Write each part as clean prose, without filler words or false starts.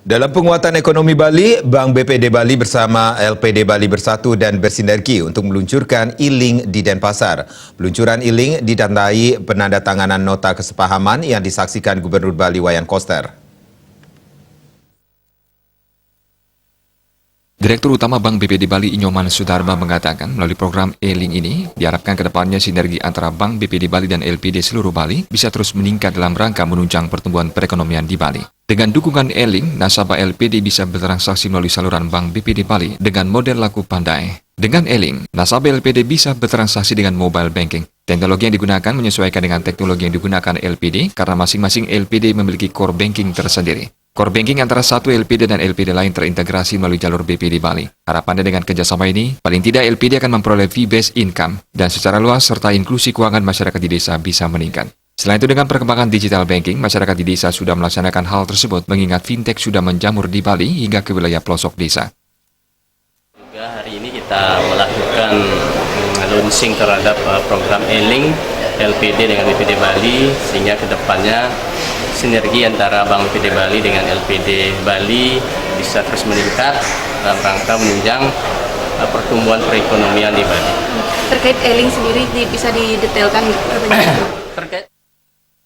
Dalam penguatan ekonomi Bali, Bank BPD Bali bersama LPD Bali bersatu dan bersinergi untuk meluncurkan e-link di Denpasar. Peluncuran e-link ditandai penandatanganan nota kesepahaman yang disaksikan Gubernur Bali Wayan Koster. Direktur Utama Bank BPD Bali Inyoman Sudarma mengatakan melalui program e-link ini diharapkan ke depannya sinergi antara Bank BPD Bali dan LPD seluruh Bali bisa terus meningkat dalam rangka menunjang pertumbuhan perekonomian di Bali. Dengan dukungan e-link, nasabah LPD bisa bertransaksi melalui saluran Bank BPD Bali dengan model laku pandai. Dengan e-link, nasabah LPD bisa bertransaksi dengan mobile banking. Teknologi yang digunakan menyesuaikan dengan teknologi yang digunakan LPD karena masing-masing LPD memiliki core banking tersendiri. Core banking antara satu LPD dan LPD lain terintegrasi melalui jalur BPD Bali. Harapannya dengan kerjasama ini, paling tidak LPD akan memperoleh fee-based income dan secara luas serta inklusi keuangan masyarakat di desa bisa meningkat. Selain itu dengan perkembangan digital banking, masyarakat di desa sudah melaksanakan hal tersebut mengingat fintech sudah menjamur di Bali hingga ke wilayah pelosok desa. Juga hari ini kita melakukan launching terhadap program e-link LPD dengan BPD Bali sehingga kedepannya sinergi antara Bank BPD Bali dengan LPD Bali bisa terus meningkat dalam rangka menunjang pertumbuhan perekonomian di Bali. Terkait e-link sendiri bisa didetailkan Terkait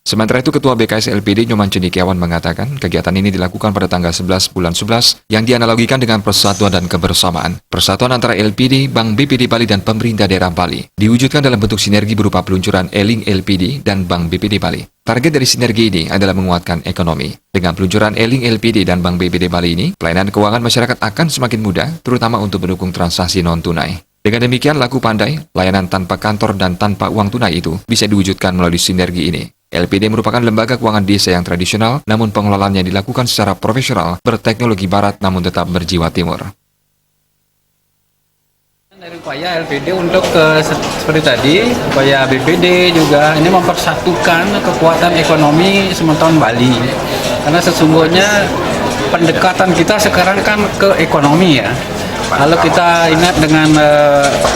Sementara itu, Ketua BKS LPD Nyoman Cendekiawan mengatakan kegiatan ini dilakukan pada tanggal 11 bulan 11 yang dianalogikan dengan persatuan dan kebersamaan. Persatuan antara LPD, Bank BPD Bali dan pemerintah daerah Bali diwujudkan dalam bentuk sinergi berupa peluncuran e-link LPD dan Bank BPD Bali. Target dari sinergi ini adalah menguatkan ekonomi. Dengan peluncuran e-link LPD dan Bank BPD Bali ini, pelayanan keuangan masyarakat akan semakin mudah, terutama untuk mendukung transaksi non-tunai. Dengan demikian, laku pandai, layanan tanpa kantor dan tanpa uang tunai itu bisa diwujudkan melalui sinergi ini. LPD merupakan lembaga keuangan desa yang tradisional, namun pengelolaannya dilakukan secara profesional, berteknologi barat namun tetap berjiwa timur. Dari upaya LPD untuk seperti tadi, upaya BPD juga ini mempersatukan kekuatan ekonomi sementaraan Bali. Karena sesungguhnya pendekatan kita sekarang kan ke ekonomi ya. Kalau kita ingat dengan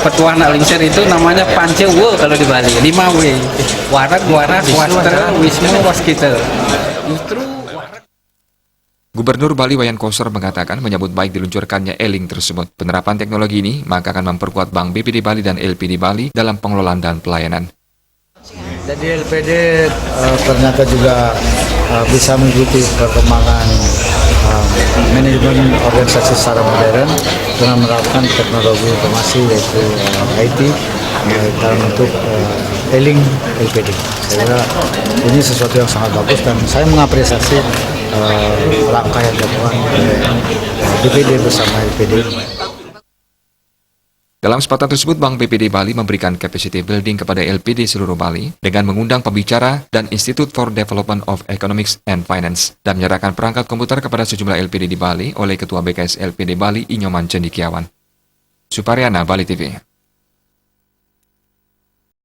petuah Nalingsir itu namanya Pancewe kalau di Bali, 5W. Warak, waras, wastra, wisnu, waskita. Justru Gubernur Bali Wayan Koster mengatakan menyambut baik diluncurkannya e-link tersebut. Penerapan teknologi ini maka akan memperkuat Bank BPD Bali dan LPD Bali dalam pengelolaan dan pelayanan. Jadi LPD ternyata juga bisa mengikuti perkembangan manajemen organisasi secara modern dengan menerapkan teknologi informasi yaitu IT dalam bentuk e-link LPD. Saya kira ini sesuatu yang sangat bagus dan saya mengapresiasi langkah yang dilakukan oleh BPD bersama LPD. Dalam kesempatan tersebut, Bank BPD Bali memberikan capacity building kepada LPD seluruh Bali dengan mengundang pembicara dan Institute for Development of Economics and Finance dan menyerahkan perangkat komputer kepada sejumlah LPD di Bali oleh Ketua BKS LPD Bali Inyoman Cendekiawan. Supariana, Bali TV.